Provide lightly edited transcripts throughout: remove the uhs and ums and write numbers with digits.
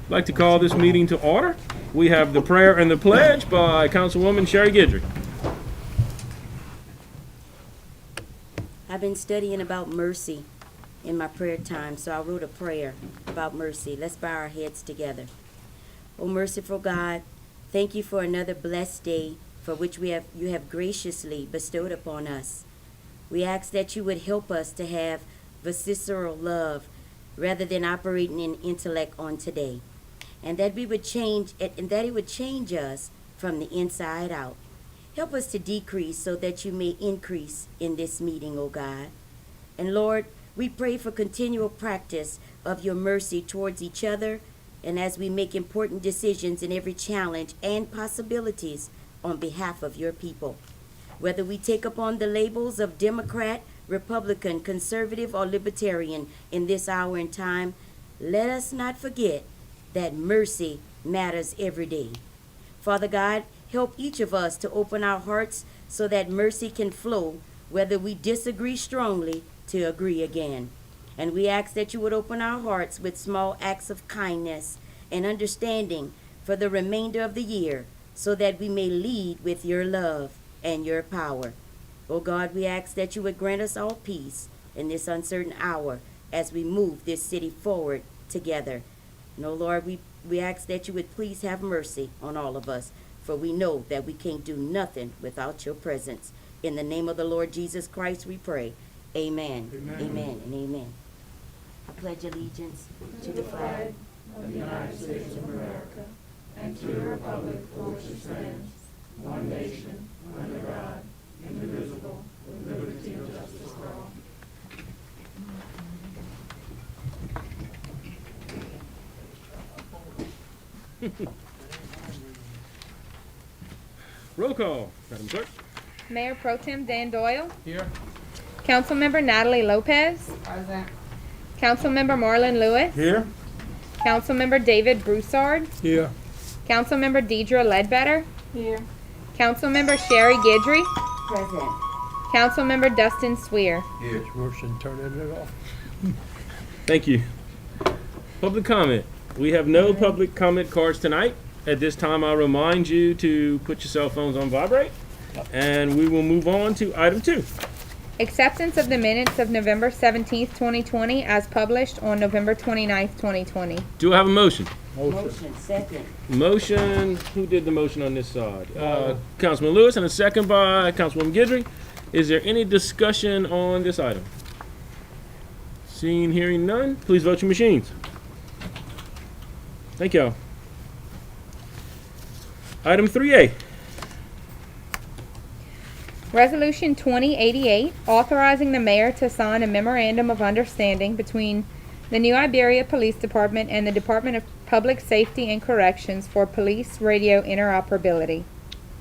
I'd like to call this meeting to order. We have the prayer and the pledge by Councilwoman Sherry Guidry. I've been studying about mercy in my prayer time, so I wrote a prayer about mercy. Let's bow our heads together. O merciful God, thank you for another blessed day for which you have graciously bestowed upon us. We ask that you would help us to have visceral love rather than operating in intellect on today, and that it would change us from the inside out. Help us to decrease so that you may increase in this meeting, O God. And Lord, we pray for continual practice of your mercy towards each other, and as we make important decisions in every challenge and possibilities on behalf of your people. Whether we take upon the labels of Democrat, Republican, Conservative, or Libertarian in this hour and time, let us not forget that mercy matters every day. Father God, help each of us to open our hearts so that mercy can flow, whether we disagree strongly to agree again. And we ask that you would open our hearts with small acts of kindness and understanding for the remainder of the year, so that we may lead with your love and your power. Oh God, we ask that you would grant us all peace in this uncertain hour as we move this city forward together. And oh Lord, we ask that you would please have mercy on all of us, for we know that we can't do nothing without your presence. In the name of the Lord Jesus Christ we pray. Amen. Amen. Amen and amen. I pledge allegiance to the flag of the United States of America and to the republic for which it stands, one nation, under God, indivisible, with liberty and justice for all. Roll call, Madam Clerk. Mayor Pro Tem Dan Doyle. Here. Councilmember Natalie Lopez. Present. Councilmember Marlon Lewis. Here. Councilmember David Broussard. Here. Councilmember Deidre Ledbetter. Here. Councilmember Sherry Guidry. present. Councilmember Dustin Swear. Here. Motion, turn it off. Thank you. Public comment. We have no public comment cards tonight. At this time, I'll remind you to put your cell phones on vibrate, and we will move on to item 2. Acceptance of the minutes of November 17th, 2020 as published on November 29th, 2020. Do I have a motion? Motion, second. Motion, who did the motion on this side? Councilman Lewis, and a second by Councilwoman Guidry. Is there any discussion on this item? Seeing, hearing none, please vote your machines. Thank y'all. Item 3A. Resolution 2088, authorizing the mayor to sign a memorandum of understanding between the New Iberia Police Department and the Department of Public Safety and Corrections for police radio interoperability.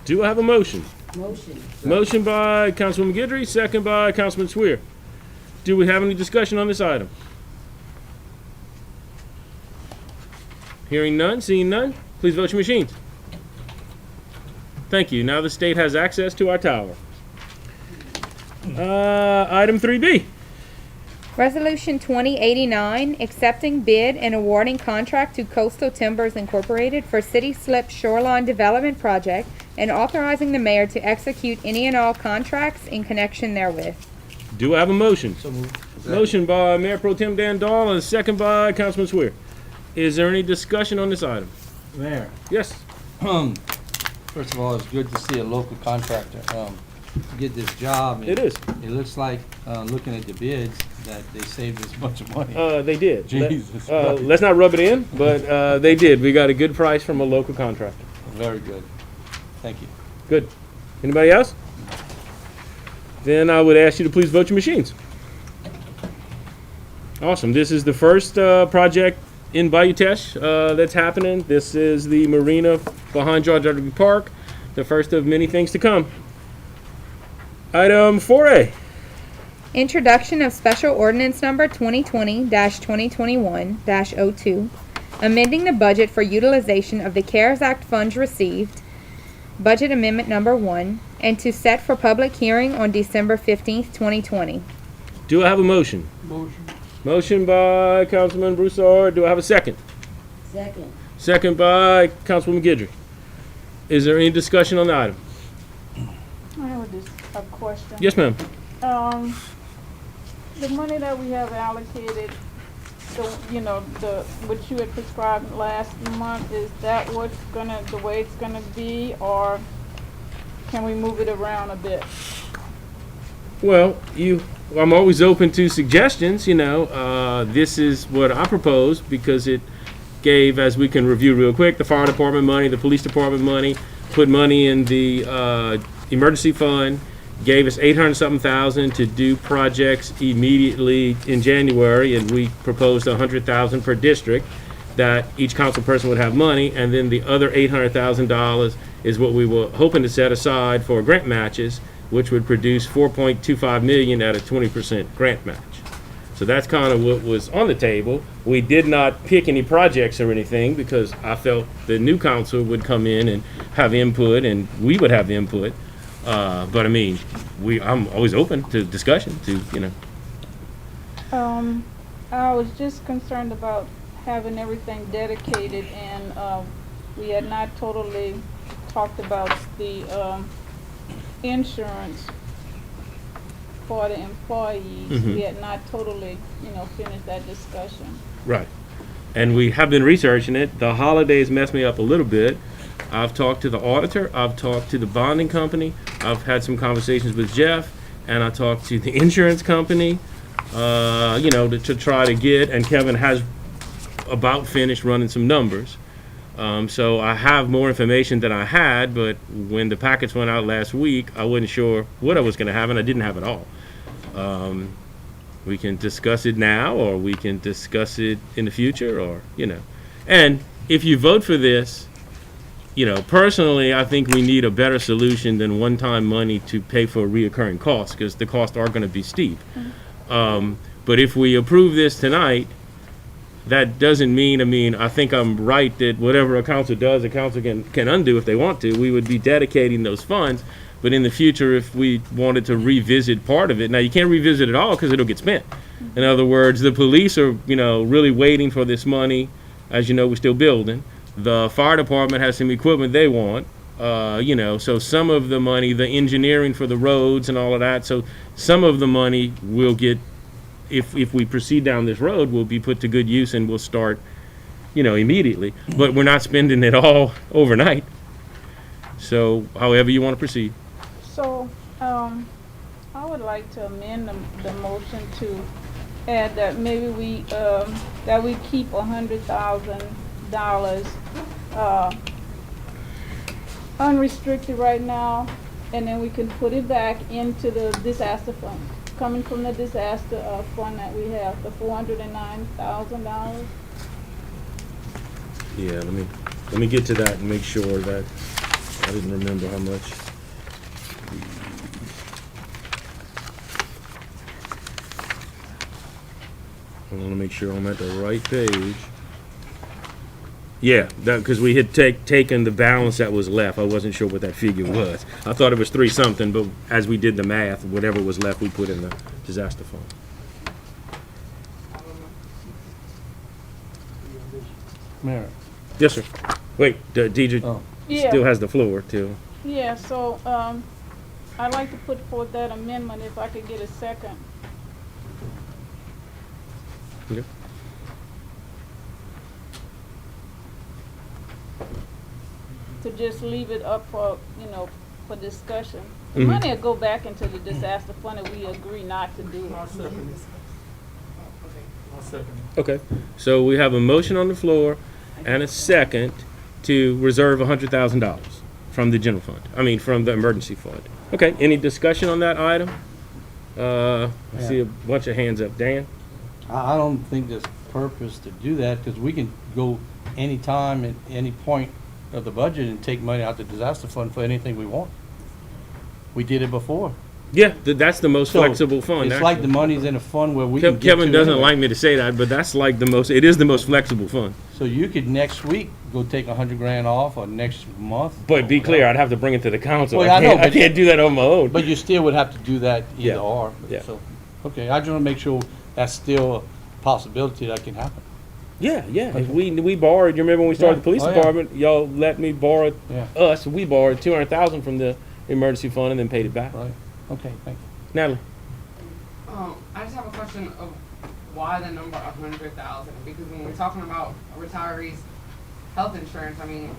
Do I have a motion? Motion. Motion by Councilwoman Guidry, second by Councilman Swear. Do we have any discussion on this item? Hearing none, seeing none, please vote your machines. Thank you. Now the state has access to our tower. Item 3B. Resolution 2089, accepting bid and awarding contract to Coastal Timbers Incorporated for City Slip Shoreline Development Project and authorizing the mayor to execute any and all contracts in connection therewith. Do I have a motion? So moved. Motion by Mayor Pro Tem Dan Dahl and a second by Councilman Swear. Is there any discussion on this item? Mayor, Yes. first of all, it's good to see a local contractor get this job. It is. It looks like, looking at the bids, that they saved us a bunch of money. They did. Jesus. Let's not rub it in, but they did. We got a good price from a local contractor. Very good. Thank you. Good. Anybody else? Then I would ask you to please vote your machines. Awesome. This is the first project in Bayou Teche that's happening. This is the marina behind George W. Park, the first of many things to come. Item 4A. Introduction of Special Ordinance Number 2020-2021-02, amending the budget for utilization of the CARES Act funds received, Budget Amendment Number 1, and to set for public hearing on December 15th, 2020. Do I have a motion? Motion. Motion by Councilman Broussard. Do I have a second? Second. Second by Councilwoman Guidry. Is there any discussion on the item? I have a question. Yes, ma'am. The money that we have allocated, what you had prescribed last month, is that the way it's gonna be, or can we move it around a bit? Well, I'm always open to suggestions, this is what I propose because it gave, as we can review real quick, the fire department money, the police department money, put money in the emergency fund, gave us 800-something thousand to do projects immediately in January, and we proposed 100,000 per district that each council person would have money, and then the other $800,000 is what we were hoping to set aside for grant matches, which would produce $4.25 million at a 20% grant match. So that's kind of what was on the table. We did not pick any projects or anything because I felt the new council would come in and have input and we would have input. But I mean, I'm always open to discussion I was just concerned about having everything dedicated, and we had not totally talked about the insurance for the employees. Mhm. We had not totally, finished that discussion. Right. And we have been researching it. The holidays messed me up a little bit. I've talked to the auditor, I've talked to the bonding company, I've had some conversations with Jeff, and I talked to the insurance company, to try to get, and Kevin has about finished running some numbers. So I have more information than I had, but when the packets went out last week, I wasn't sure what I was going to have, and I didn't have it all. We can discuss it now, or we can discuss it in the future, or. And if you vote for this, personally, I think we need a better solution than one-time money to pay for reoccurring costs, because the costs are going to be steep. But if we approve this tonight, that doesn't mean, I think I'm right that whatever a council does, a council can undo if they want to. We would be dedicating those funds. But in the future, if we wanted to revisit part of it, now you can't revisit it all because it'll get spent. In other words, the police are, really waiting for this money. As you know, we're still building. The fire department has some equipment they want. So some of the money, the engineering for the roads and all of that, so some of the money will get, if we proceed down this road, will be put to good use and we'll start, immediately. But we're not spending it all overnight. So however you want to proceed. So, I would like to amend the motion to add that maybe we keep $100,000 unrestricted right now, and then we can put it back into the disaster fund, coming from the disaster fund that we have, the $409,000. Yeah, let me get to that and make sure that I didn't remember how much. I want to make sure I'm at the right page. Yeah, because we had taken the balance that was left. I wasn't sure what that figure was. I thought it was 3 something, but as we did the math, whatever was left, we put in the disaster fund. Mayor. Yes, sir. Wait, Deidre Yeah. still has the floor, too. Yeah, so, I'd like to put forth that amendment if I could get a second. Okay. To just leave it up for, for discussion. The Mhm. money will go back into the disaster fund if we agree not to do it. Okay, so we have a motion on the floor and a second to reserve $100,000 from the general fund. From the emergency fund. Okay, any discussion on that item? I see a bunch of hands up. Dan? I don't think there's purpose to do that, because we can go anytime at any point of the budget and take money out the disaster fund for anything we want. We did it before. Yeah, that's the most So, flexible fund. It's like the actually. money's in a fund where we can get Kevin to doesn't anyway. like me to say that, but that's like it is the most flexible fund. So you could next week go take $100,000 off, or next month. But be clear, I'd have to bring it to the council. Well, I know, I but- can't do that on my own. But you still would have to do that Yeah. either or. Yeah. So, okay, I just want to make sure that's still a possibility that can happen. Yeah, yeah. If we borrowed, you remember when we started Yeah. the police Oh, yeah. department, y'all let me borrow Yeah. we borrowed 200,000 from the emergency fund and then paid it back. Right. Okay, thank you. Natalie. I just have a question of why the number 100,000? Because when we're talking about retirees' health insurance, I mean,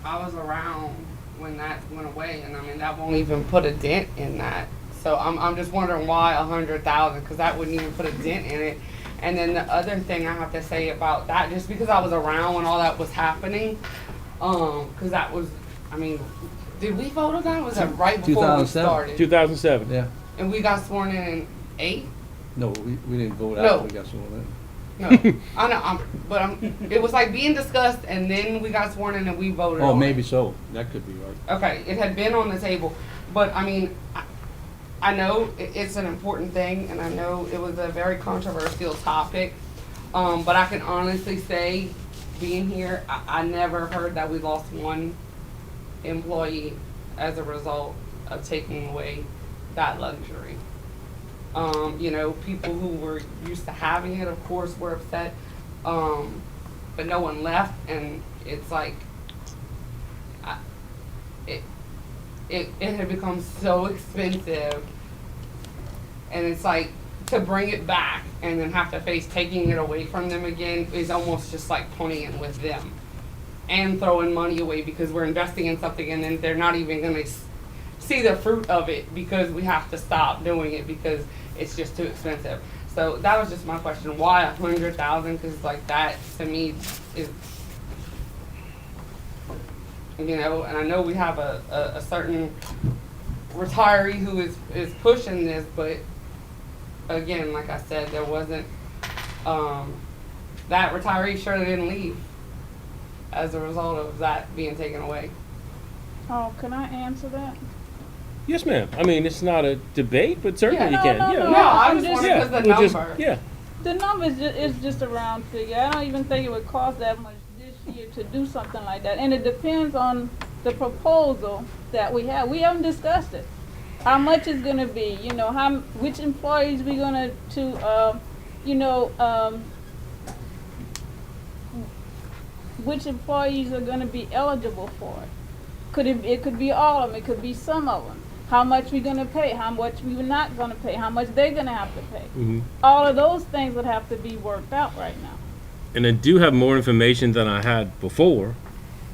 I was around when that went away, and I mean that won't even put a dent in that. So I'm just wondering why 100,000? Because that wouldn't even put a dent in it. And then the other thing I have to say about that, just because I was around when all that was happening, because that was, I mean, did we vote on that? Was that right before we 2007. started? 2007. Yeah. And we got sworn in 8? No, we didn't vote No. after we got sworn in. No, I know, it was like being discussed, and then we got sworn in and we voted Oh, on maybe it. so. That could be right. Okay, it had been on the table, but I mean, I know it's an important thing, and I know it was a very controversial topic, but I can honestly say, being here, I never heard that we lost one employee as a result of taking away that luxury. You know, people who were used to having it, of course, were upset, but no one left, and it's like, it had become so expensive, and it's like, to bring it back and then have to face taking it away from them again is almost just like ponying with them and throwing money away because we're investing in something and then they're not even going to see the fruit of it because we have to stop doing it because it's just too expensive. So that was just my question. Why 100,000? Because like that to me is, you know, and I know we have a certain retiree who is pushing this, but again, like I said, there wasn't, that retiree surely didn't leave as a result of that being taken away. Oh, can I answer that? Yes, ma'am. I mean, it's not a debate, but certainly Yeah, you can. no, Yeah. no, No, I I'm just just- wanted Yeah, because the we'll number. yeah. The number is just a round figure. I don't even think it would cost that much this year to do something like that. And it depends on the proposal that we have. We haven't discussed it. How much is gonna be, you know, which employees we gonna which employees are gonna be eligible for it. It could be all of them, it could be some of them. How much we gonna pay, how much we not gonna pay, how much they're gonna have to pay. Mhm. All of those things would have to be worked out right now. And I do have more information than I had before.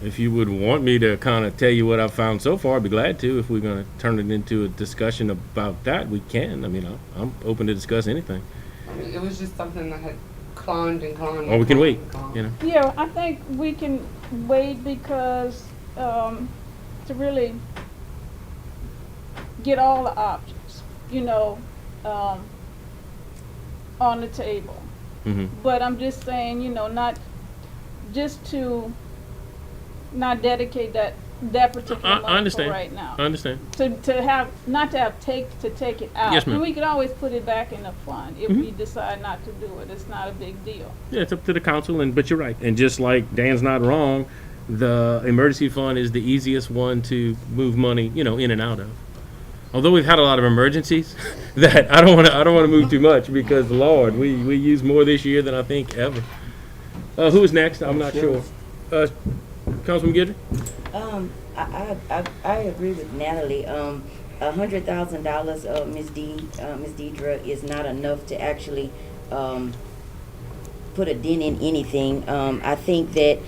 If you would want me to kind of tell you what I've found so far, I'd be glad to. If we're going to turn it into a discussion about that, we can. I mean, I'm open to discuss anything. I mean, it was just something that had climbed and climbed. Or we can wait, you know. Yeah, I think we can wait because, to really get all the options, you know, on the table. Hmm. But I'm just saying, you know, not just to not dedicate that particular I money understand. for right now. I understand. To have, not to have take it out. Yes, ma'am. And we could always put it back in the fund if Mhm. we decide not to do it. It's not a big deal. Yeah, it's up to the council, but you're right. And just like Dan's not wrong, the emergency fund is the easiest one to move money, you know, in and out of. Although we've had a lot of emergencies, that I don't want to move too much because Lord, we use more this year than I think ever. Who is next? I'm not sure. Councilman Guidry? I agree with Natalie. $100,000, Ms. Deidre, is not enough to actually put a dent in anything. I think that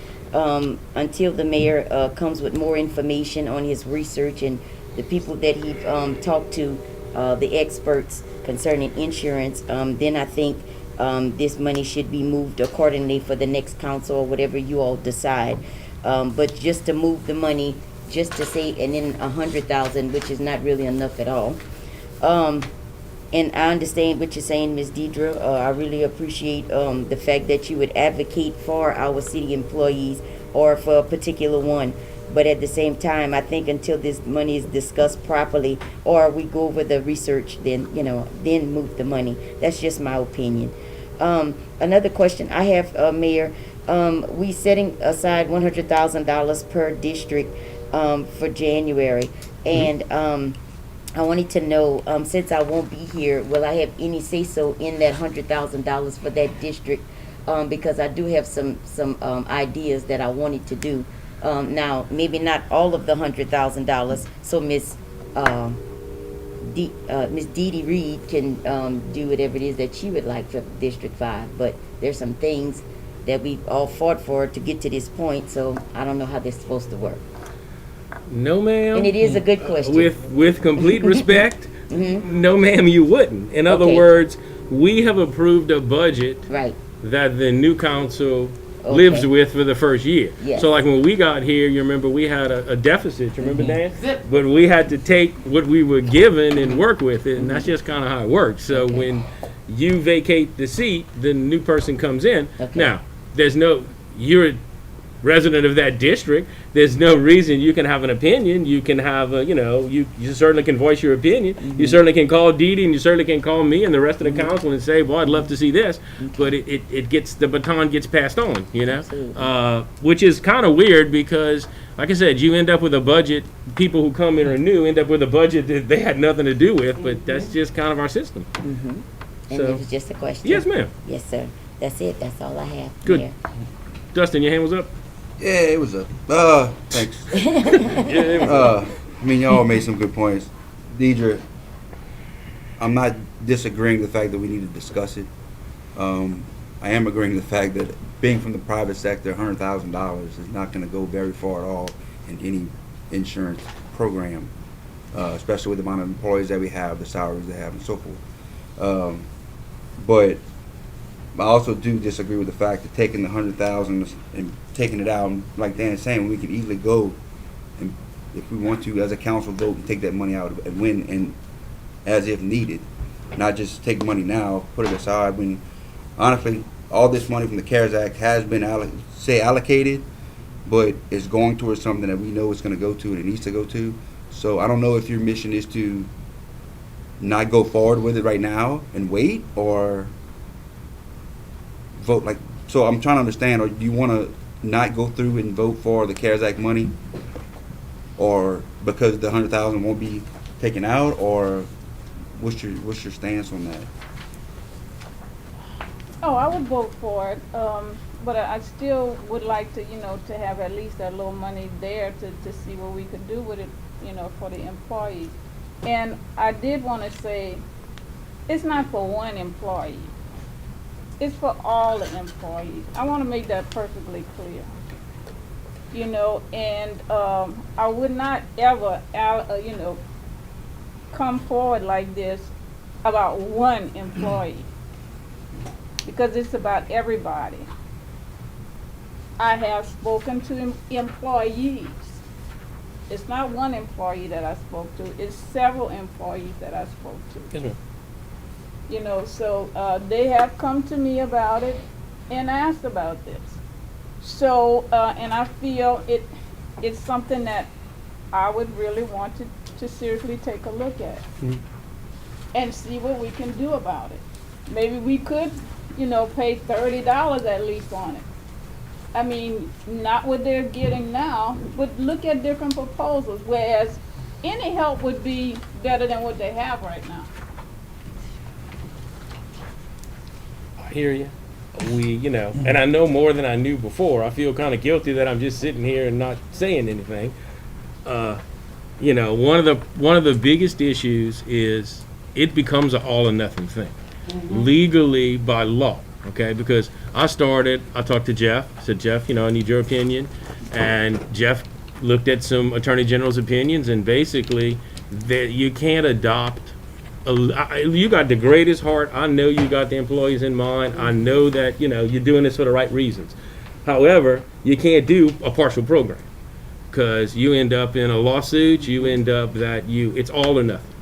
until the mayor comes with more information on his research and the people that he talked to, the experts concerning insurance, then I think this money should be moved accordingly for the next council or whatever you all decide. But just to move the money, just to say, and then 100,000, which is not really enough at all. And I understand what you're saying, Ms. Deidre. I really appreciate the fact that you would advocate for our city employees or for a particular one. But at the same time, I think until this money is discussed properly or we go over the research, then, you know, then move the money. That's just my opinion. Another question I have, Mayor, we setting aside $100,000 per district for January. And I wanted to know, since I won't be here, will I have any say-so in that $100,000 for that district because I do have some ideas that I wanted to do. Now, maybe not all of the $100,000, so Miss Dee Dee Reed can do whatever it is that she would like for District 5. But there's some things that we all fought for to get to this point, so I don't know how this is supposed to work. No, ma'am. And it is a good question. With complete respect, no, ma'am, you wouldn't. In other Okay. words, we have approved a budget Right. that the new council lives with for the first year. Yes. So like when we got here, you remember we had a deficit, you remember Dan? Zip. But we had to take what we were given and work with it, and that's just kind of how it works. So when you vacate the seat, the new person comes in. Okay. Now, you're a resident of that district, there's no reason you can have an opinion. You can have you certainly can voice your opinion. You certainly can call Dee Dee, and you certainly can call me and the rest of the council and say, well, I'd love to see this. But the baton gets passed on, Absolutely. which is kind of weird because, like I said, you end up with a budget, people who come in or new end up with a budget that they had nothing to do with, but that's just kind of our system. And So- it was just a question. Yes, ma'am. Yes, sir. That's it. That's all I have. Good. Mayor. Dustin, your hand was up? Yeah, it was up. Thanks. Yeah. I mean, y'all made some good points. Deidre, I'm not disagreeing with the fact that we need to discuss it. I am agreeing with the fact that being from the private sector, $100,000 is not going to go very far at all in any insurance program, especially with the amount of employees that we have, the salaries they have, and so forth. But I also do disagree with the fact that taking the 100,000 and taking it out, and like Dan is saying, we can easily go and, if we want to, as a council, vote and take that money out and win, and as if needed, not just take money now, put it aside. When honestly, all this money from the CARES Act has been allocated, but it's going towards something that we know it's going to go to and it needs to go to. So I don't know if your mission is to not go forward with it right now and wait, or vote like. So I'm trying to understand, or do you want to not go through and vote for the CARES Act money, or because the 100,000 won't be taken out, or what's your stance on that? Oh, I would vote for it, but I still would like to, to have at least that little money there to see what we could do with it, for the employees. And I did want to say, it's not for one employee. It's for all the employees. I want to make that perfectly clear. And I would not ever, come forward like this about one employee, because it's about everybody. I have spoken to employees. It's not one employee that I spoke to, it's several employees that I spoke to. Yes, ma'am. So they have come to me about it and asked about this. So, and I feel it's something that I would really want to seriously take a look at and see what we can do about it. Maybe we could, pay $30 at least on it. I mean, not what they're getting now, but look at different proposals, whereas any help would be better than what they have right now. I hear you. And I know more than I knew before. I feel kind of guilty that I'm just sitting here and not saying anything. One of the biggest issues is it becomes an all or nothing thing, legally by law. Okay, because I talked to Jeff, said, Jeff, I need your opinion. And Jeff looked at some attorney general's opinions, and basically that you can't adopt. You got the greatest heart. I know you got the employees in mind. I know that, you're doing this for the right reasons. However, you can't do a partial program because you end up in a lawsuit. You end up it's all or nothing.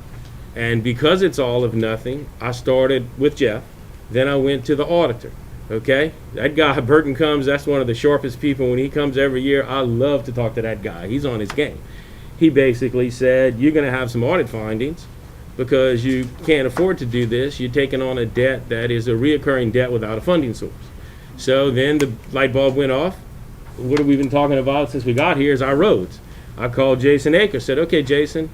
And because it's all or nothing, I started with Jeff. Then I went to the auditor, okay? That guy, Burton comes, that's one of the sharpest people. When he comes every year, I love to talk to that guy. He's on his game. He basically said, you're going to have some audit findings because you can't afford to do this. You're taking on a debt that is a reoccurring debt without a funding source. So then the light bulb went off. What have we been talking about since we got here is our roads. I called Jason Akers, said, okay, Jason,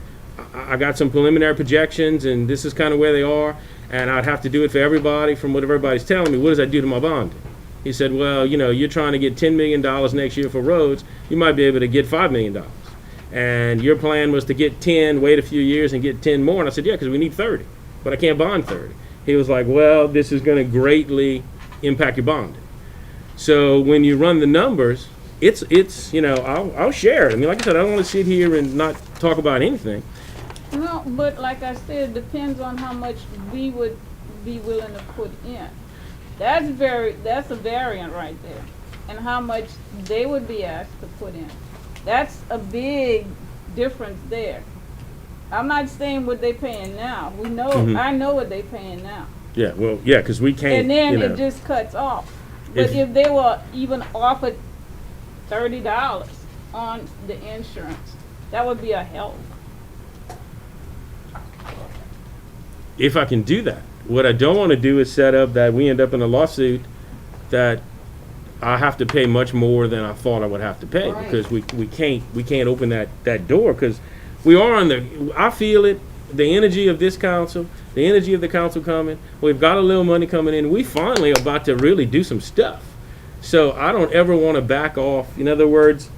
I got some preliminary projections, and this is kind of where they are. And I'd have to do it for everybody from what everybody's telling me. What does that do to my bonding? He said, well, you're trying to get $10 million next year for roads. You might be able to get $5 million. And your plan was to get 10, wait a few years and get 10 more. And I said, yeah, because we need 30, but I can't bond 30. He was like, well, this is going to greatly impact your bonding. So when you run the numbers, it's I'll share it. I mean, like I said, I don't want to sit here and not talk about anything. No, but like I said, it depends on how much we would be willing to put in. That's a variant right there. And how much they would be asked to put in. That's a big difference there. I'm not saying what they paying now. We know, I know what they paying now. Yeah, well, yeah, because we can't, And then it just cuts off. But if they were even offered $30 on the insurance, that would be a help. if I can do that. What I don't want to do is set up that we end up in a lawsuit that I have to pay much more than I thought I would have to pay, Right. because we can't open that door, because we are on the, I feel it, the energy of this council, the energy of the council coming. We've got a little money coming in. We finally about to really do some stuff. So I don't ever want to back off. In other words,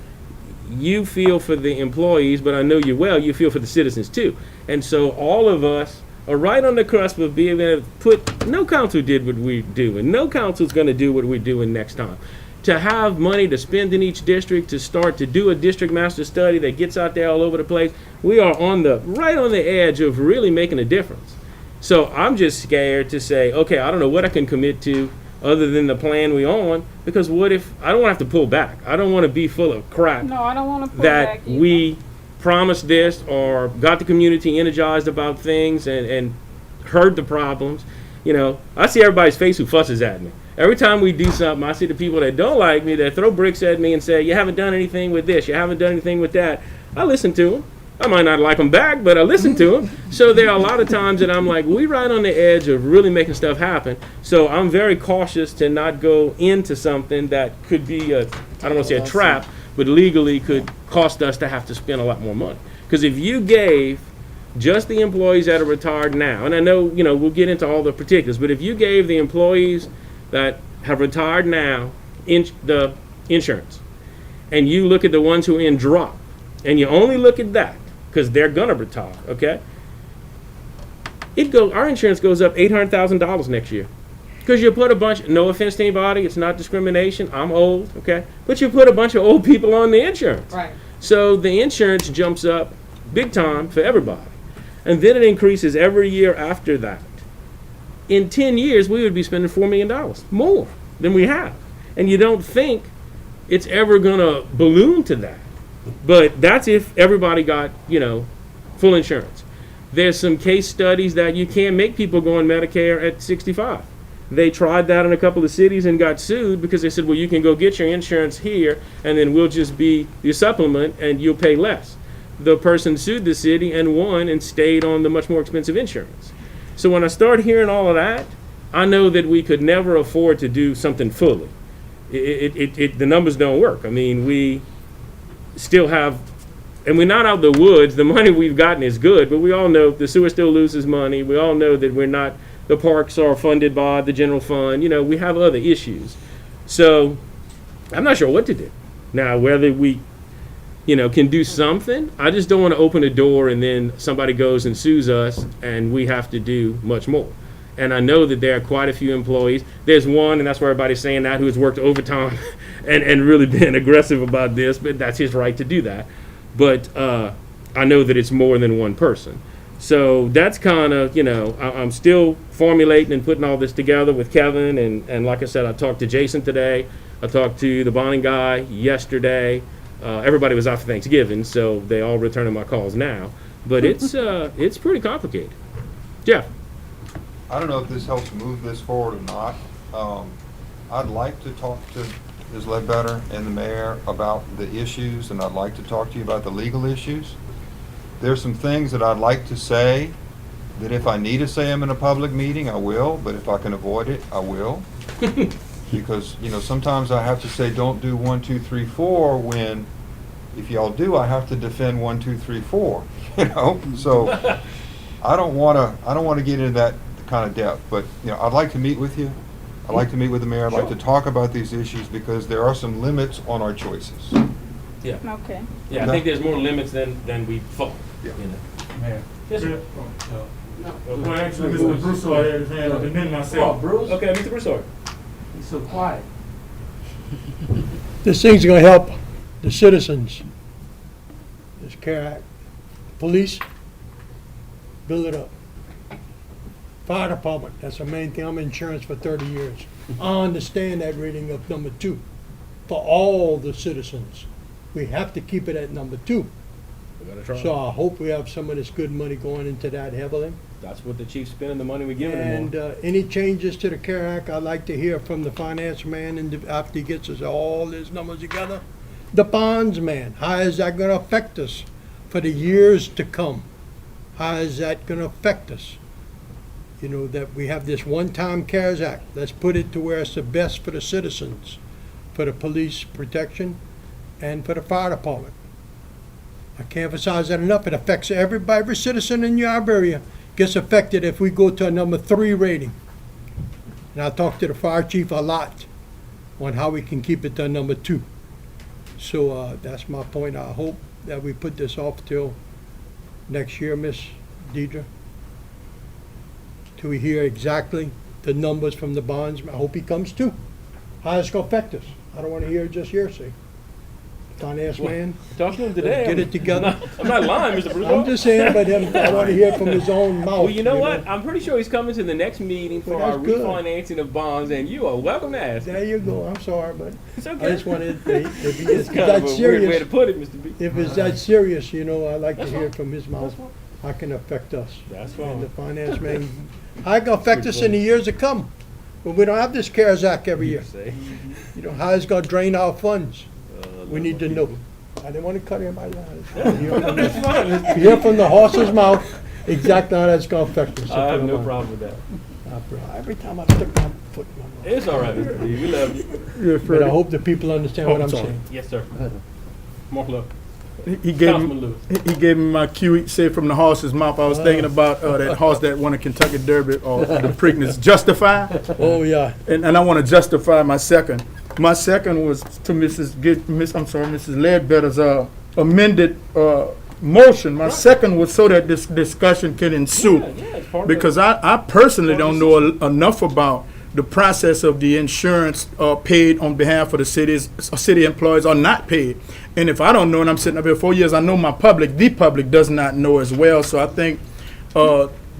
you feel for the employees, but I know you well, you feel for the citizens too. And so all of us are right on the cusp of being able to put, no council did what we do, and no council's going to do what we're doing next time. To have money to spend in each district, to start to do a district master study that gets out there all over the place, we are right on the edge of really making a difference. So I'm just scared to say, okay, I don't know what I can commit to other than the plan we on, because what if, I don't want to have to pull back. I don't want to be full of crap No, I don't want to pull back that either. we promised this or got the community energized about things and heard the problems. You know, I see everybody's face who fusses at me. Every time we do something, I see the people that don't like me, that throw bricks at me and say, you haven't done anything with this, you haven't done anything with that. I listen to them. I might not like them back, but I listen to them. So there are a lot of times that I'm like, we right on the edge of really making stuff happen. So I'm very cautious to not go into something that could be I don't want to say a trap, but legally could cost us to have to spend a lot more money. Because if you gave just the employees that are retired now, and I know, we'll get into all the particulars, but if you gave the employees that have retired now the insurance, and you look at the ones who are in drop, and you only look at that, because they're gonna retire, okay? Our insurance goes up $800,000 next year. Because you put a bunch, no offense to anybody, it's not discrimination, I'm old, okay? But you put a bunch of old people on the insurance. Right. So the insurance jumps up big time for everybody. And then it increases every year after that. In 10 years, we would be spending $4 million more than we have. And you don't think it's ever gonna balloon to that. But that's if everybody got, full insurance. There's some case studies that you can't make people go on Medicare at 65. They tried that in a couple of cities and got sued because they said, well, you can go get your insurance here, and then we'll just be your supplement, and you'll pay less. The person sued the city and won and stayed on the much more expensive insurance. So when I start hearing all of that, I know that we could never afford to do something fully. The numbers don't work. I mean, we still have, and we're not out of the woods. The money we've gotten is good, but we all know the sewer still loses money. We all know that the parks are funded by the general fund. We have other issues. So I'm not sure what to do. Now, whether we, can do something, I just don't want to open a door and then somebody goes and sues us and we have to do much more. And I know that there are quite a few employees. There's one, and that's why everybody's saying that, who has worked overtime and really been aggressive about this, but that's his right to do that. But I know that it's more than one person. So that's kind of, I'm still formulating and putting all this together with Kevin. And like I said, I talked to Jason today. I talked to the bonding guy yesterday. Everybody was out for Thanksgiving, so they all returning my calls now. But it's pretty complicated. Jeff? I don't know if this helps move this forward or not. I'd like to talk to Ms. Ledbetter and the mayor about the issues, and I'd like to talk to you about the legal issues. There's some things that I'd like to say that if I need to say them in a public meeting, I will, but if I can avoid it, I will. Because, sometimes I have to say, don't do 1, 2, 3, 4, when if y'all do, I have to defend 1, 2, 3, 4, So I don't want to get into that kind of depth, but, I'd like to meet with you I'd like to meet with the mayor, I'd like to talk about these issues, because there are some limits on our choices. Yeah, Okay. yeah, I think there's more limits than we thought, you Yeah. know. Mayor. Yes, sir. Well, actually, Mr. Broussard had his hand up, and then myself. Bruce. Okay, Mr. Broussard. He's so quiet. This thing's gonna help the citizens. This CARE Act. Police, build it up. Fire department, that's the main thing. I'm in insurance for 30 years. I understand that reading of number 2 for all the citizens. We have to keep it at number 2. We gotta try. So I hope we have some of this good money going into that heavily. That's what the chief's spending the money we giving him And on. any changes to the CARE Act, I'd like to hear from the finance man and after he gets us all his numbers together. The bonds man, how is that gonna affect us for the years to come? How is that gonna affect us? You know, that we have this one-time CARES Act. Let's put it to where it's the best for the citizens, for the police protection and for the fire department. I can't emphasize that enough. It affects everybody, every citizen in your Iberia gets affected if we go to a number 3 rating. And I talked to the fire chief a lot on how we can keep it to number 2. So that's my point. I hope that we put this off till next year, Miss Deidre, till we hear exactly the numbers from the bondsman. I hope he comes too. How it's gonna affect us. I don't wanna hear just hearsay. Finance man, Talk to him today. get it together. I'm not lying, Mr. Broussard. I'm just saying, but I wanna hear it from his own mouth. Well, you know what? I'm pretty sure he's coming to the next meeting for Well, our that's good. refinancing of bonds, and you are welcome to ask. There you go. I'm sorry, but It's I okay. just wanted, if he It's is kind of that a weird way to serious, put it, Mr. B. if it's that serious, you know, I like to That's hear fine. it from his mouth. fine. How can it affect us? That's And the fine. finance man, how it gonna affect us in the years to come? When we don't have this CARES Act every year. Say. You know, how it's gonna drain our funds? We need to know. people. I didn't wanna cut anybody out. That's fine. Hear from the horse's mouth exactly how that's gonna affect us. I have no problem with that. Every time I stick my foot in my mouth. It's all right, Mr. B. We love you. But I hope the people understand what I'm saying. Yes, sir. Mark Love. He gave Councilman me, Lewis. he gave me my cue, he said from the horse's mouth. I was thinking about that horse that won a Kentucky Derby or the Preakness, Justify. Oh, yeah. And I want to justify my second. My second was to Mrs. Ledbetter's amended motion. My second was so that this discussion can ensue. Yeah, it's part of Because I personally don't know enough about the process of the insurance paid on behalf of the city employees or not paid. And if I don't know, and I'm sitting up here 4 years, I know the public does not know as well. So I think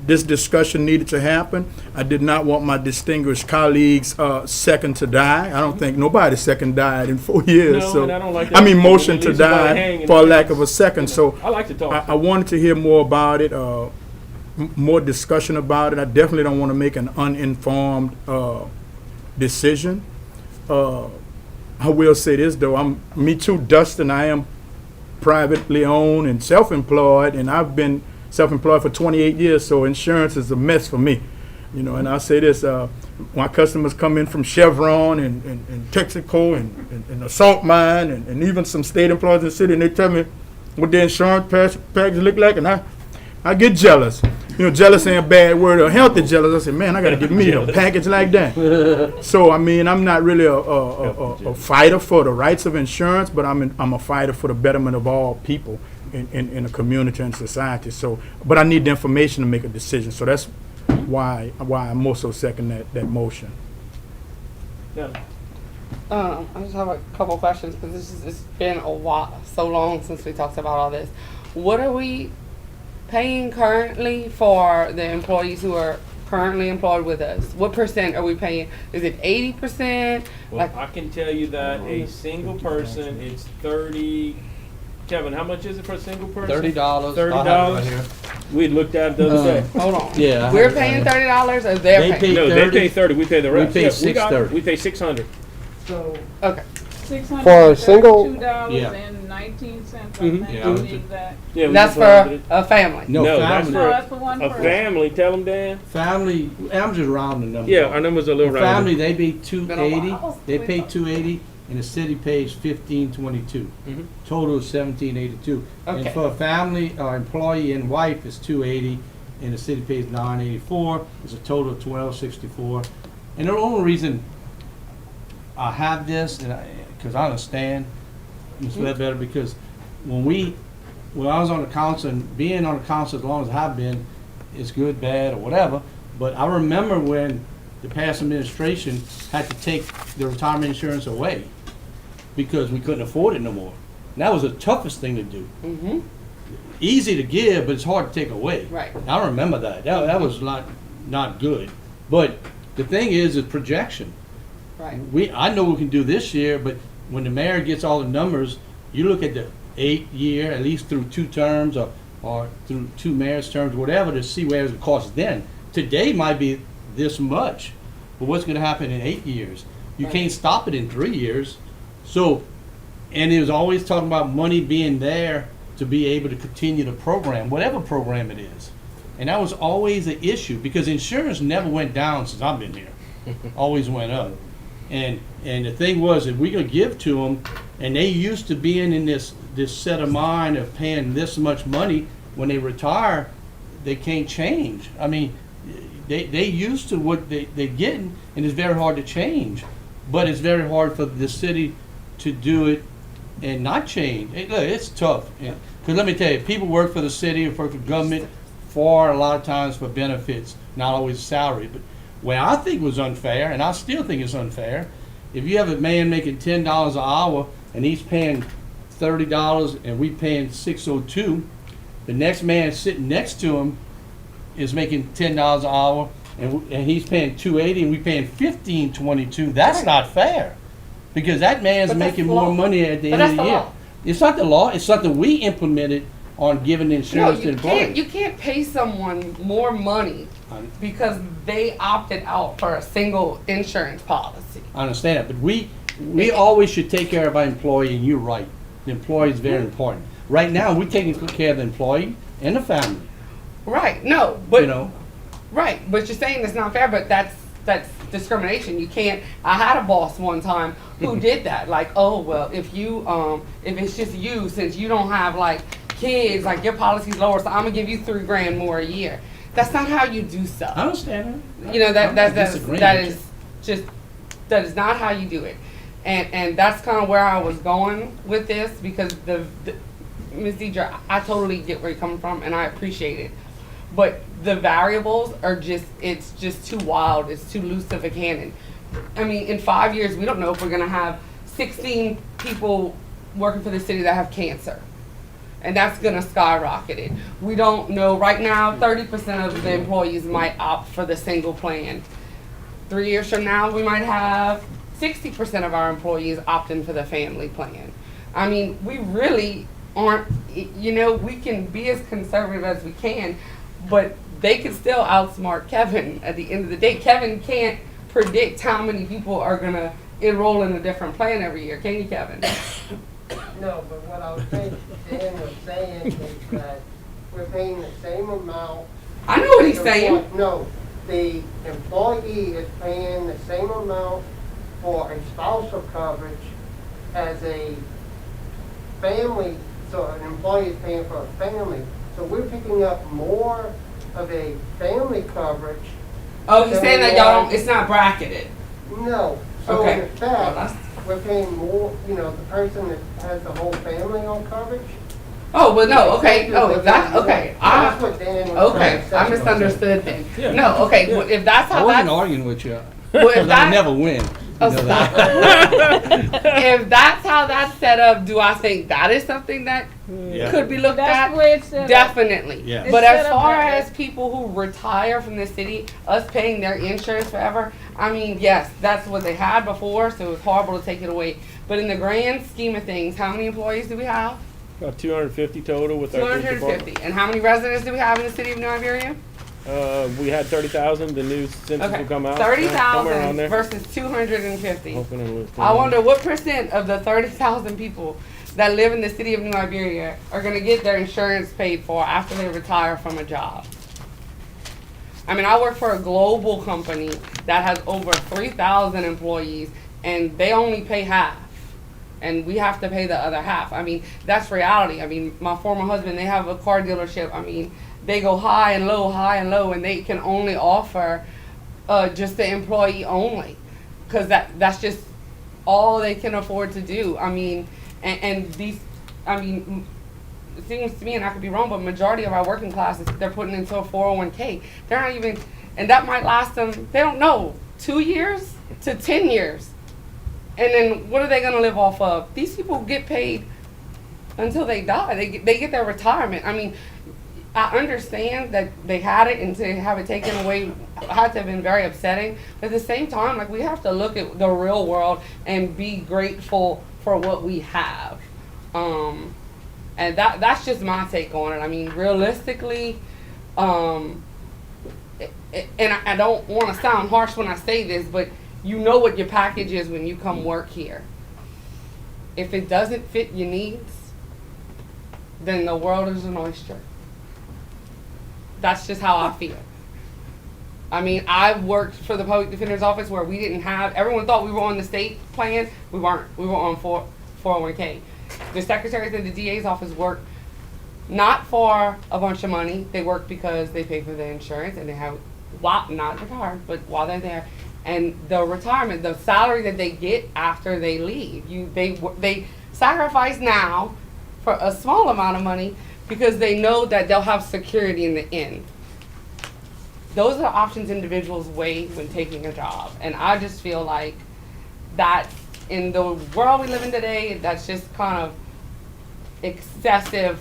this discussion needed to happen. I did not want my distinguished colleagues' second to die. I don't think nobody's second died in 4 years. No, So and I don't like I that. mean, motion At to least somebody die hanging for in lack the of a second. So I like to talk. I wanted to hear more about it, more discussion about it. I definitely don't want to make an uninformed decision. I will say this though, me too, Dustin. I am privately owned and self-employed, and I've been self-employed for 28 years. So insurance is a mess for me, you know. And I'll say this: my customers come in from Chevron and Texaco and the salt mine and even some state employees in the city, and they tell me what their insurance package look like, and I get jealous. You know, jealous ain't a bad word, or healthy jealous. I said, man, I got to get me a package like that. So, I mean, I'm not really a fighter for the rights of insurance, but I'm a fighter for the betterment of all people in a community and society. So, but I need the information to make a decision. So that's why I'm more so second that motion. Yeah. I just have a couple questions because it's been a while, so long since we talked about all this. What are we paying currently for the employees who are currently employed with us? What percent are we paying? Is it 80%? Well, I can tell you that a single person, it's 30. Kevin, how much is it for a single person? $30. $30. We looked at it the other day. Hold on. Yeah, I We're have it paying right $30 or they're They paying? pay No, they 30. pay 30. We pay the We rest. pay Yeah, got it. $630. We pay 600. So, okay. For a single- $2.19, I think, Yeah. to be exact. Yeah, we That's decided for a family? No, No, that's family. No, that's for one a person. family. Tell them, Dan. Family, I'm just rounding the number. Yeah, our number's a little round. Family, they pay Been a $280. while. They pay $280, and the city pays $1522. Mhm. Total is $1782. And Okay. for a family, employee and wife is $280, and the city pays $984. It's a total of $1264. And the only reason I have this, because I understand, Ms. Ledbetter, because when I was on the council, and being on the council as long as I've been, it's good, bad, or whatever, but I remember when the past administration had to take the retirement insurance away because we couldn't afford it no more. And that was the toughest thing to do. Mm-hmm. Easy to give, but it's hard to take away. Right. I remember that. That was not good. But the thing is projection. Right. I know we can do this year, but when the mayor gets all the numbers, you look at the 8-year, at least through 2 terms or through 2 mayor's terms, whatever, to see where it costs then. Today might be this much, but what's going to happen in 8 years? You can't stop it in 3 years. So, and it was always talking about money being there to be able to continue the program, whatever program it is. And that was always an issue because insurance never went down since I've been here. Always went up. And the thing was that we're going to give to them, and they used to being in this set of mind of paying this much money. When they retire, they can't change. I mean, they used to what they're getting, and it's very hard to change. But it's very hard for the city to do it and not change. Look, it's tough. Because let me tell you, people work for the city or for the government for a lot of times for benefits, not always salary. But where I think was unfair, and I still think it's unfair, if you have a man making $10 an hour and he's paying $30 and we paying $602, the next man sitting next to him is making $10 an hour and he's paying $280 and we paying $15.22. That's not fair, because that man's But that's making the more law. money at the But end of that's the the year. law. It's not the law. It's something we implemented on giving No, insurance to you employees. can't. You can't pay someone more money because they opted out for a single insurance policy. I understand that, but we always should take care of our employee, and you're right. The employee is very important. Right now, we're taking good care of the employee and the family, Right. No, but you know. right. But you're saying it's not fair. But that's discrimination. You can't. I had a boss one time who did that. Like, oh well, if it's just you, since you don't have like kids, like your policy's lower, so I'm gonna give you $3,000 more a year. That's not how you do I stuff. understand that. You know I'm not that disagreeing with is not how you do it, and that's kind of where I was going with this, because the Ms. Deidre, I totally get where you're coming from and I appreciate it, but the variables are it's just too wild. It's too loose of a cannon. I mean, in 5 years, we don't know if we're gonna have 16 people working for the city that have cancer. And that's gonna skyrocket it. We don't know, right now, 30% of the employees might opt for the single plan. 3 years from now, we might have 60% of our employees opting for the family plan. I mean, we really aren't, we can be as conservative as we can, but they can still outsmart Kevin at the end of the day. Kevin can't predict how many people are gonna enroll in a different plan every year, can you, Kevin? No, but what I was saying, Dan was saying is that we're paying the same amount. I know what he's saying. No, the employee is paying the same amount for a spousal coverage as a family, so an employee is paying for a family. So we're picking up more of a family coverage. Oh, he's saying that y'all don't, it's not bracketed. No. So Okay. in Well, fact, we're paying more, the person that has the whole family on coverage. Oh, well, no, okay, oh, that, okay. That's what Dan was trying Okay, to say. I misunderstood then. Yeah. No, okay, well, if that's I how wasn't that's, arguing with you, well, if because I that, never win. oh, You know that. if that's how that's set up, do I think that is something that Yeah. could be looked That's at? the way it's set up. Definitely. Yeah. But It's as set up far that way. as people who retire from the city, us paying their insurance forever, I mean, yes, that's what they had before, so it was horrible to take it away. But in the grand scheme of things, how many employees do we have? About 250 total with our police department. 250. And how many residents do we have in the city of New Iberia? We had 30,000. The new census Okay, will come out. Somewhere around 30,000 there. versus 250. Hoping it was I wonder what percent of the 30,000 people that live in the city of New Iberia are going to get their insurance paid for after they retire from a job. I mean, I work for a global company that has over 3,000 employees, and they only pay half. And we have to pay the other half. I mean, that's reality. I mean, my former husband, they have a car dealership. I mean, they go high and low, and they can only offer just the employee only, because that's just all they can afford to do. I mean, and these, I mean, it seems to me, and I could be wrong, but majority of our working classes, they're putting into a 401k. They're not even, and that might last them, they don't know, 2 years to 10 years. And then what are they going to live off of? These people get paid until they die. They get their retirement. I mean, I understand that they had it, and to have it taken away had to have been very upsetting. But at the same time, like, we have to look at the real world and be grateful for what we have. And that's just my take on it. I mean, realistically, and I don't want to sound harsh when I say this, but you know what your package is when you come work here. If it doesn't fit your needs, then the world is an oyster. That's just how I feel. I mean, I've worked for the public defender's office where we didn't have, everyone thought we were on the state plan. We weren't. We were on 401k. The secretaries in the DA's office work not for a bunch of money. They work because they pay for the insurance, and they have, not retired, but while they're there. And the retirement, the salary that they get after they leave, they sacrifice now for a small amount of money because they know that they'll have security in the end. Those are options individuals weigh when taking a job. And I just feel like that in the world we live in today, that's just kind of excessive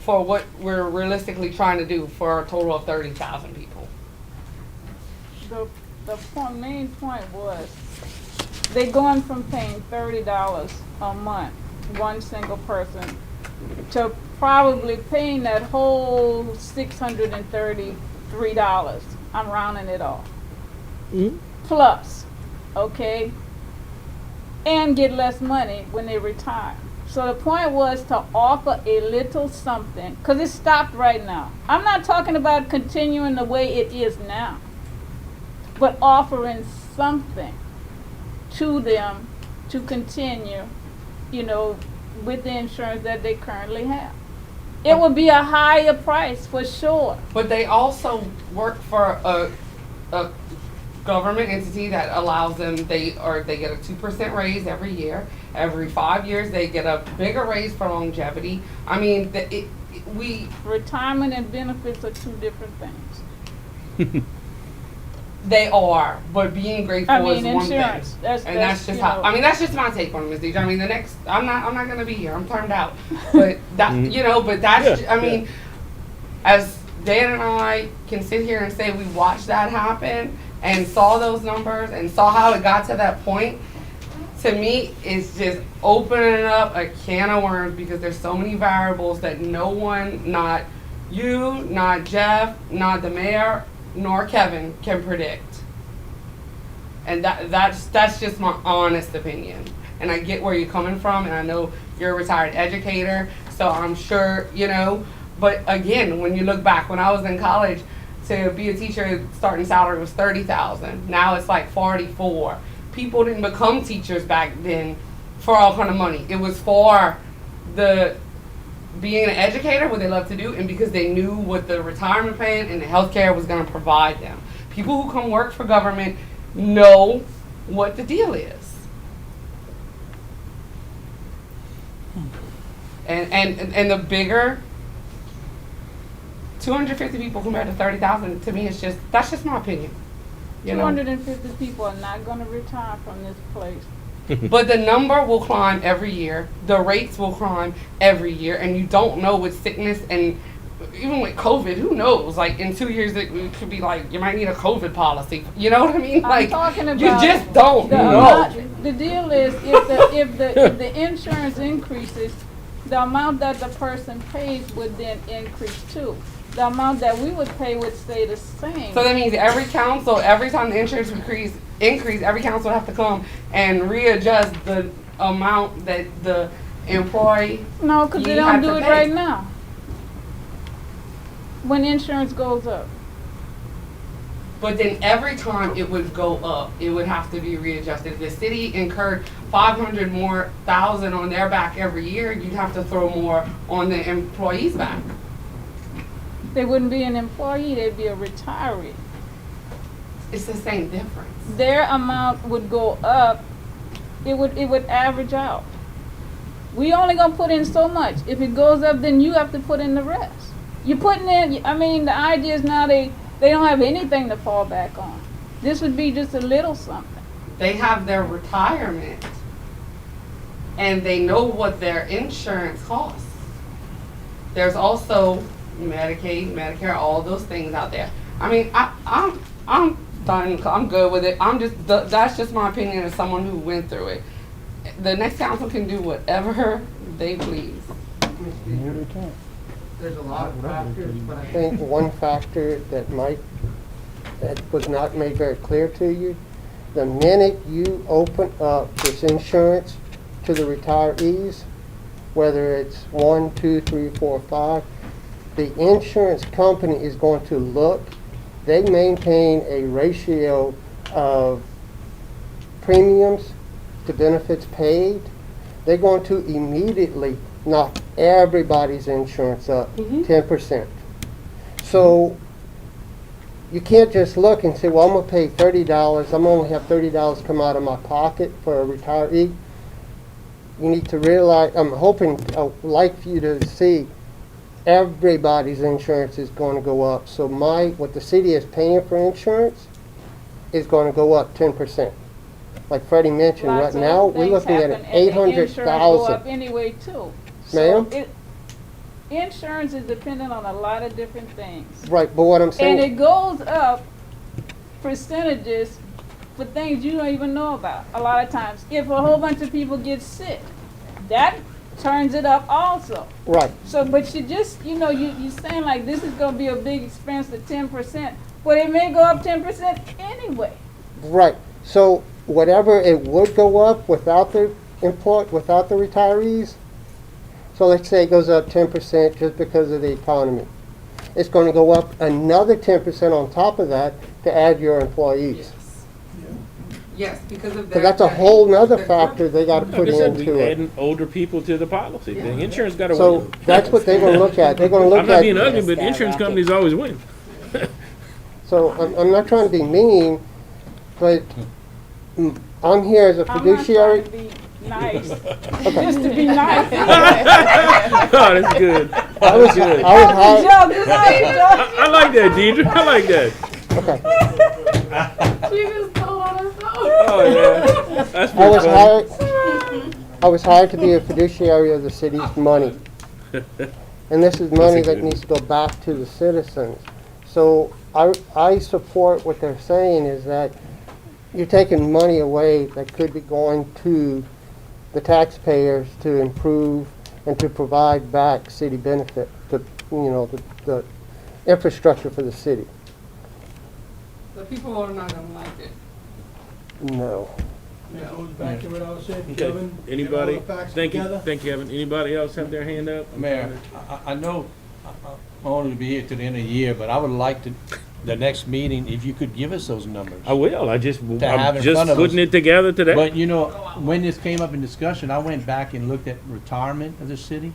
for what we're realistically trying to do for a total of 30,000 people. The main point was they're going from paying $30 a month, one single person, to probably paying that whole $633. I'm rounding it off. Plus, okay, and get less money when they retire. So the point was to offer a little something, because it stopped right now. I'm not talking about continuing the way it is now, but offering something to them to continue, with the insurance that they currently have. It would be a higher price for sure. But they also work for a government entity that allows them, they get a 2% raise every year. Every 5 years they get a bigger raise for longevity. I mean, retirement and benefits are two different things. They are, but being grateful is one insurance. thing. That's just how. I mean, that's just my take on it, Ms. Deidre. I mean, I'm not gonna be here. I'm turned out. But that, but that's. Yeah, I mean, as Dan and I can sit here and say we watched that happen and saw those numbers and saw how it got to that point. To me, it's just opening up a can of worms because there's so many variables that no one, not you, not Jeff, not the mayor, nor Kevin, can predict. And that's just my honest opinion. And I get where you're coming from, and I know you're a retired educator, so I'm sure, but again, when you look back, when I was in college, to be a teacher, starting salary was $30,000. Now it's like $44,000. People didn't become teachers back then for all kind of money. It was for being an educator, what they love to do, and because they knew what the retirement plan and the health care was going to provide them. People who come work for government know what the deal is. And the bigger, 250 people compared to 30,000, to me, that's just my opinion. 250 people are not going to retire from this place. But the number will climb every year. The rates will climb every year. And you don't know with sickness and even with COVID, who knows? Like in 2 years, it could be like, you might need a COVID policy. You know what I mean? I'm talking about you just don't know. The deal is if the insurance increases, the amount that the person pays would then increase too. The amount that we would pay would stay the same. So that means every council, every time the insurance increase, every council would have to come and readjust the amount that the employee. No, because they don't do it right now. When insurance goes up. But then every time it would go up, it would have to be readjusted. If the city incurred $500,000 more on their back every year, you'd have to throw more on the employee's back. They wouldn't be an employee, they'd be a retiree. it's the same difference. Their amount would go up, it would average out. We only gonna put in so much. If it goes up, then you have to put in the rest. You're putting in, I mean, the idea is now they don't have anything to fall back on. This would be just a little something. They have their retirement, and they know what their insurance costs. There's also Medicaid, Medicare, all those things out there. I mean, I'm done. I'm good with it. That's just my opinion as someone who went through it. The next council can do whatever they please. There's a lot of factors, but I think one factor that was not made very clear to you, the minute you open up this insurance to the retirees, whether it's 1, 2, 3, 4, 5, the insurance company is going to look. They maintain a ratio of premiums to benefits paid. They're going to immediately knock everybody's insurance up 10%. So you can't just look and say, well, I'm going to pay $30. I'm only have $30 come out of my pocket for a retiree. You need to realize, I'd like for you to see everybody's insurance is going to go up. So what the city is paying for insurance is going to go up 10%. Like Freddie mentioned, Lots right of now we're things looking at happen, an and the insurance go up 800,000. anyway too. Ma'am? So insurance is dependent on a lot of different things. Right, but what I'm And saying, it goes up percentages for things you don't even know about a lot of times. If a whole bunch of people get sick, that turns it up also. right, So, but you just, you're saying like this is going to be a big expense of 10%, but it may go up 10% anyway. right. So whatever it would go up without the retirees, so let's say it goes up 10% just because of the economy. It's going to go up another 10% on top of that to add your employees. yes, because of Because that's a whole nother factor they got to put Like I said, we into it. adding older people to the policy. The Yeah. insurance got to So win. that's what they're going to look at. They're going to I'm look not being at, ugly, but the insurance companies always win. so I'm not trying to be mean, but I'm here as a fiduciary. I'm not trying to be nice, Okay. just to be nice. Oh, that's good. I was good. hired, Joke, this ain't a joke. I like that, Deidre. I like that. okay. She just told us so. Oh, yeah. That's I was pretty funny. I was hired to be a fiduciary of the city's money. And this is money that good. needs to go back to the citizens. So I support what they're saying is that you're taking money away that could be going to the taxpayers to improve and to provide back city benefit, to, the infrastructure for the city. The people are not gonna like it. No. That goes back to what I was saying, Okay. Kevin. Anybody? Get all the facts Thank you. together. Thank you, Evan. Anybody else have their hand up? Mayor, I know I'm only to be here to the end of the year, but I would like to, the next meeting, if you could give us those numbers. I will. have I'm in just front of putting us. it together today. But when this came up in discussion, I went back and looked at retirement of the city.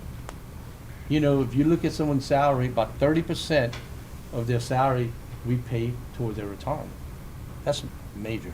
If you look at someone's salary, about 30% of their salary we pay towards their retirement. That's major.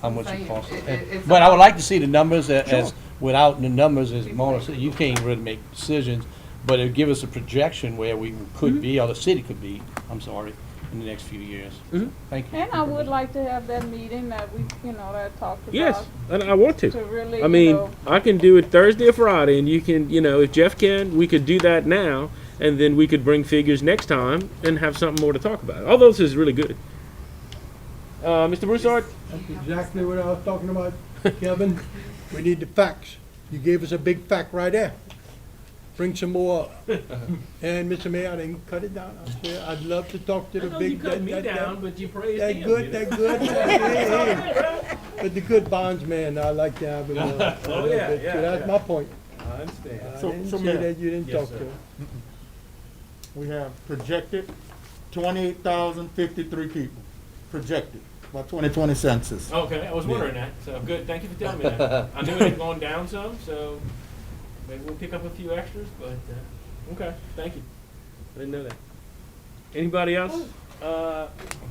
How much it costs. It's But I would like to see the numbers as without the numbers, as Mona said, you can't really make decisions, but it'll give us a projection where we could be, or the city could be, in the next few years. Mhm. Thank you. And I would like to have that meeting that we, that talked about. Yes, and I want to. To really, I mean, I can do it Thursday or Friday, and you can, if Jeff can, we could do that now, and then we could bring figures next time and have something more to talk about. All this is really good. Mr. Broussard? That's exactly what I was talking about, Kevin. We need the facts. You gave us a big fact right there. Bring some more up. And Mr. Mayor, I didn't cut it down. I'd love to talk to the big. but you praised That good, that good. Hey. But the good bondsman, I like to have him. Oh, yeah, but yeah, that's yeah. my point. I understand. I So- didn't so say Mayor. that you didn't Yes, talk sir. to him. We have projected 28,053 people, projected by 2020 census. Okay, I was wondering that, so good, thank you for telling me that. I knew it had gone down some, so maybe we'll pick up a few extras, but, okay, thank you. I didn't know that. Anybody else?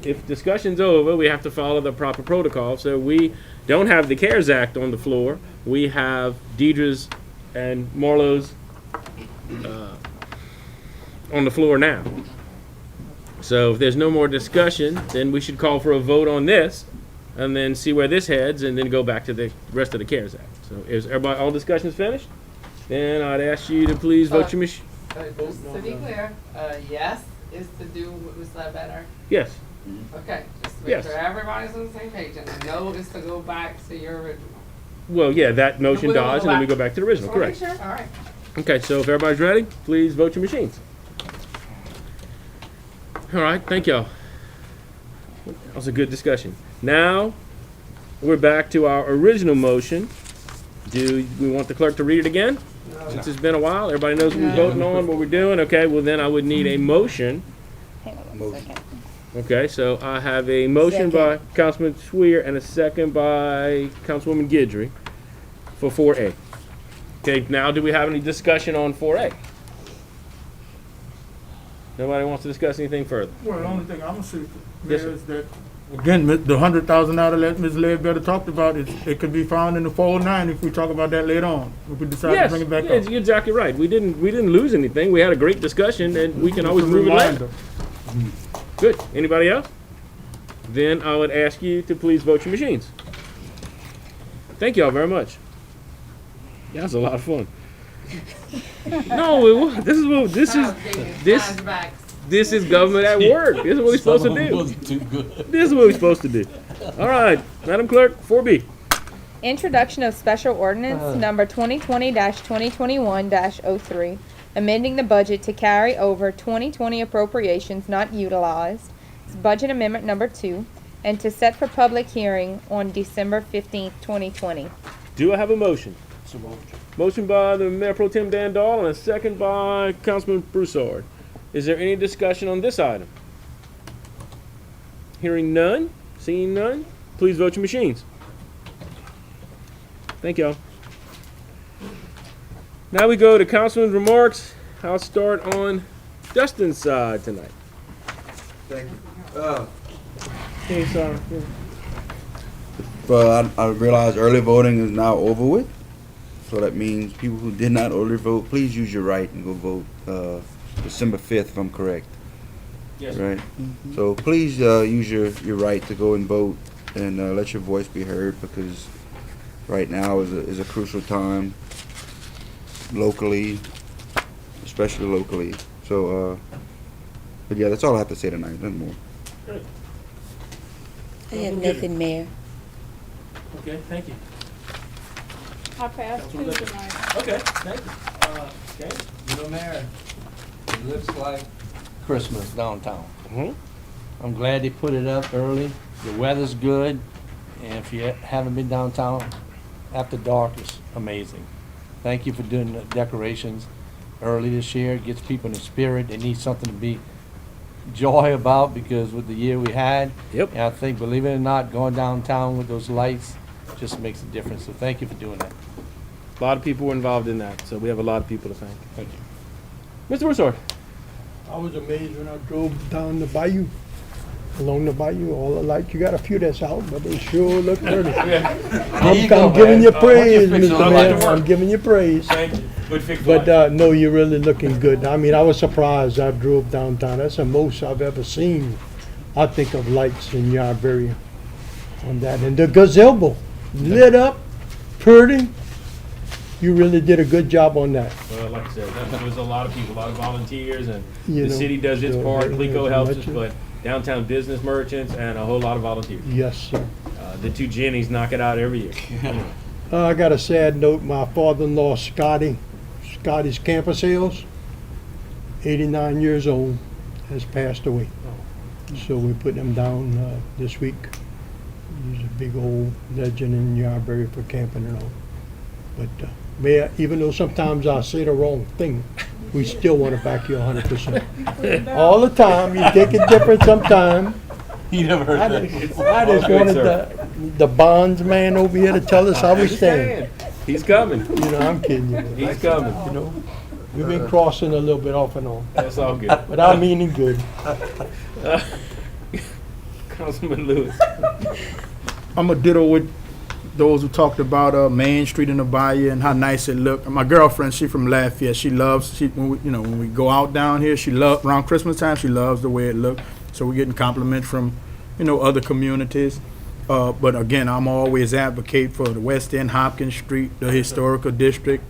if discussion's over, we have to follow the proper protocol. So we don't have the CARES Act on the floor. We have Deidre's and Marlowe's on the floor now. So if there's no more discussion, then we should call for a vote on this, and then see where this heads, and then go back to the rest of the CARES Act. So is everybody, all discussions finished? Then I'd ask you to please vote your machine. Just to be clear, yes is to do what was said better. Yes. Okay, just to make Yes. sure everybody's on the same page, and the no is to go back to your original. Well, yeah, that motion We'll go dies, and then we back. go back to the original, Just wanna make correct? sure? All right. Okay, so if everybody's ready, please vote your machines. All right, thank y'all. That was a good discussion. Now, we're back to our original motion. Do we want the clerk to read it again? Since it's been a while, everybody knows what we're voting on, what we're doing. Okay, well then I would need a motion. Hang on one Motion. second. Okay, so I have a motion by Councilman Swear and a second by Councilwoman Guidry for 4A. Okay, now do we have any discussion on 4A? Nobody wants to discuss anything further? Well, the only thing I'm gonna say, Yes, Mayor, sir. is that, again, the $100,000 that Ms. Ledbetter talked about, it could be found in the 409 if we talk about that later on. If we decide to Yes, bring it back yes, up. you're exactly right. We didn't lose anything. We had a great discussion, and we can always move it later. Good. Anybody else? Then I would ask you to please vote your machines. Thank y'all very much. Yeah, that was a lot of fun. No, it was. This is government at work. This is what we're supposed to do. Too good. This is what we're supposed to do. All right, Madam Clerk, 4B. Introduction of special ordinance number 2020-2021-03, amending the budget to carry over 2020 appropriations not utilized. It's budget amendment number 2, and to set for public hearing on December 15th, 2020. Do I have a motion? Motion by the Mayor Pro Tem Dan Dahl and a second by Councilman Broussard. Is there any discussion on this item? Hearing none, seeing none, please vote your machines. Thank y'all. Now we go to Councilman's remarks. I'll start on Dustin's side tonight. Thank you. Okay, sorry. But I realize early voting is now over with. So that means people who did not early vote, please use your right and go vote December 5th, if I'm correct. Yes. Right? So please use your right to go and vote and let your voice be heard, because right now is a crucial time locally, especially locally. So, but yeah, that's all I have to say tonight, nothing more. I have nothing, Mayor. Okay, thank you. I passed two tonight. Okay, thank you. Okay. You know, Mayor, it looks like Christmas downtown. Mhm. I'm glad they put it up early. The weather's good, and if you haven't been downtown, after dark is amazing. Thank you for doing the decorations early this year. It gets people in the spirit. They need something to be joy about, because with the year we had. Yep. And I think, believe it or not, going downtown with those lights just makes a difference. So thank you for doing that. A lot of people were involved in that, so we have a lot of people to thank. Thank you. Mr. Broussard. I was amazed when I drove down the bayou, along the bayou, all the lights. You got a few that's out, but they sure look pretty. I'm giving you praise, Mr. Mayor. I'm giving you praise. Thank you. Good fix. But no, you're really looking good. I mean, I was surprised. I drove downtown. That's the most I've ever seen, I think, of lights in Iberia on that. And the gazebo lit up, pretty. You really did a good job on that. Well, like I said, there was a lot of people, a lot of volunteers, and You the know, city does its so part. that Clico is helps us, much- but downtown business merchants and a whole lot of volunteers. Yes, sir. The two Jennies knock it out every year. I got a sad note. My father-in-law, Scotty's Campus Hills, 89 years old, has passed away. So we put him down this week. He's a big old legend in Iberia for camping and all. But Mayor, even though sometimes I say the wrong thing, we still want to back you 100%. All the time. You take it different sometime. You never heard I that. just All good, wanted sir. the bonds man over here to tell us how we stand. He's coming. You know, I'm kidding you. He's coming. You know, we've been crossing a little bit off and on, That's all good. but I mean it good. Councilman Lewis. I'm a ditto with those who talked about Main Street in the Bayou and how nice it looked. My girlfriend, she from Lafayette. When we go out down here, around Christmas time, she loves the way it looked. So we're getting compliments from, other communities. But again, I'm always advocate for the West End, Hopkins Street, the historical district.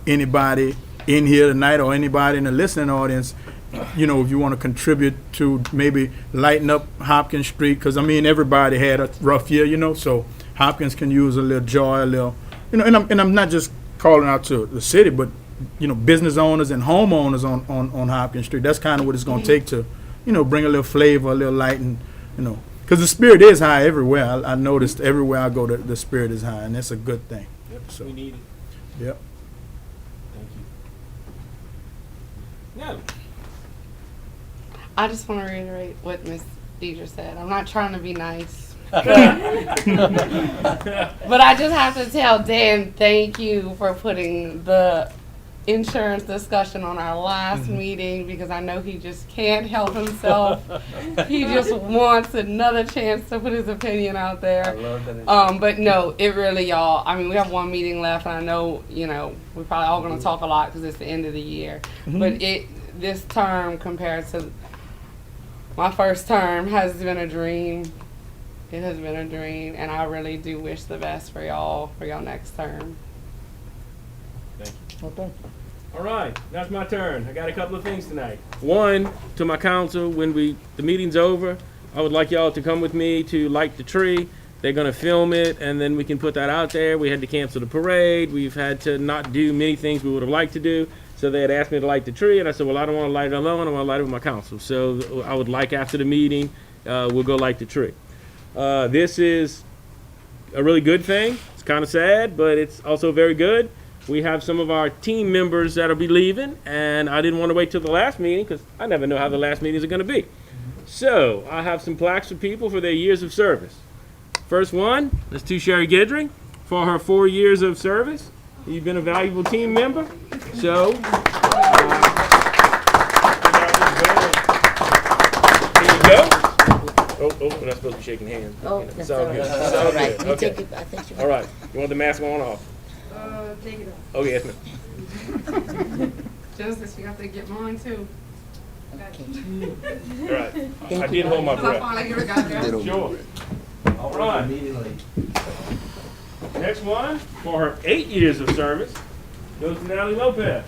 Anybody in here tonight or anybody in the listening audience, if you want to contribute to maybe lighten up Hopkins Street, because everybody had a rough year, so Hopkins can use a little joy, a little, and I'm not just calling out to the city, but business owners and homeowners on Hopkins Street. That's kind of what it's going to take to, bring a little flavor, a little light, and because the spirit is high everywhere. I noticed everywhere I go, the spirit is high, and that's a good thing. Yep, So, we need it. yep. Thank you. Now, I just want to reiterate what Ms. Deidre said. I'm not trying to be nice. But I just have to tell Dan, thank you for putting the insurance discussion on our last meeting, because I know he just can't help himself. He just wants another chance to put his opinion out there. But no, it really, y'all, we have one meeting left, and I know, we're probably all going to talk a lot because it's the end of the year. But this term compared to my first term has been a dream. It has been a dream, and I really do wish the best for y'all next term. thank you. All right, that's my turn. I got a couple of things tonight. One, to my council, when the meeting's over, I would like y'all to come with me to light the tree. They're gonna film it, and then we can put that out there. We had to cancel the parade. We've had to not do many things we would have liked to do. So they had asked me to light the tree, and I said, well, I don't want to light it alone. I want to light it with my council. So I would like, after the meeting, we'll go light the tree. This is a really good thing. It's kind of sad, but it's also very good. We have some of our team members that'll be leaving, and I didn't want to wait till the last meeting because I never know how the last meetings are going to be. So I have some plaques for people for their years of service. First one is to Sherry Gidring for her 4 years of service. You've been a valuable team member. So, here you go. We're not supposed to be shaking hands. Oh, It's that's all all good. right. It's all Right. good. You Okay. take it, I think you. All right. You want the mask on or off? Take it off. Oh, yes, ma'am. Justice, you have to get mine too. All right. I did hold my breath. got there. Sure. All right. Next one, for her 8 years of service, goes to Natalie Lopez.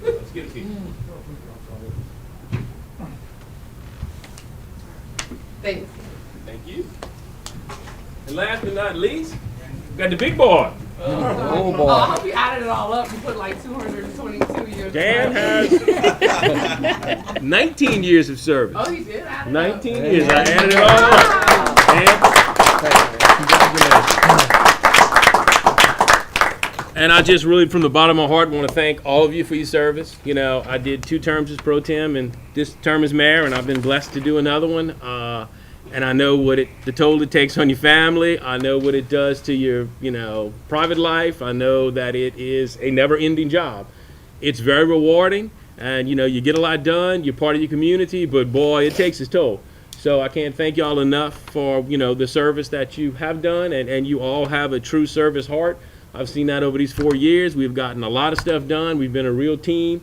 Let's get a seat. Thanks. Thank you. And last but not least, we got the big boy. Oh, I hope you added it all up and put like 222 years. Dan has 19 years of service. Oh, you did add it 19 years. I added it all up. And I just really, from the bottom of my heart, want to thank all of you for your service. I did 2 terms as pro tem, and this term as mayor, and I've been blessed to do another one. And I know the toll it takes on your family. I know what it does to your, private life. I know that it is a never-ending job. It's very rewarding, and you get a lot done. You're part of your community, but boy, it takes its toll. So I can't thank y'all enough for the service that you have done, and you all have a true service heart. I've seen that over these 4 years. We've gotten a lot of stuff done. We've been a real team.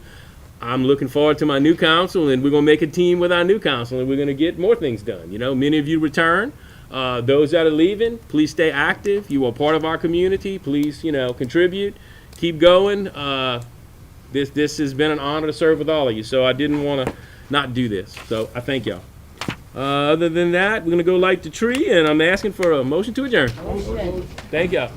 I'm looking forward to my new council, and we're going to make a team with our new council, and we're going to get more things done. Many of you return. Those that are leaving, please stay active. You are part of our community. Please, contribute. Keep going. This has been an honor to serve with all of you, so I didn't want to not do this. So I thank y'all. Other than that, we're going to go light the tree, and I'm asking for a motion to adjourn. Motion. Thank y'all.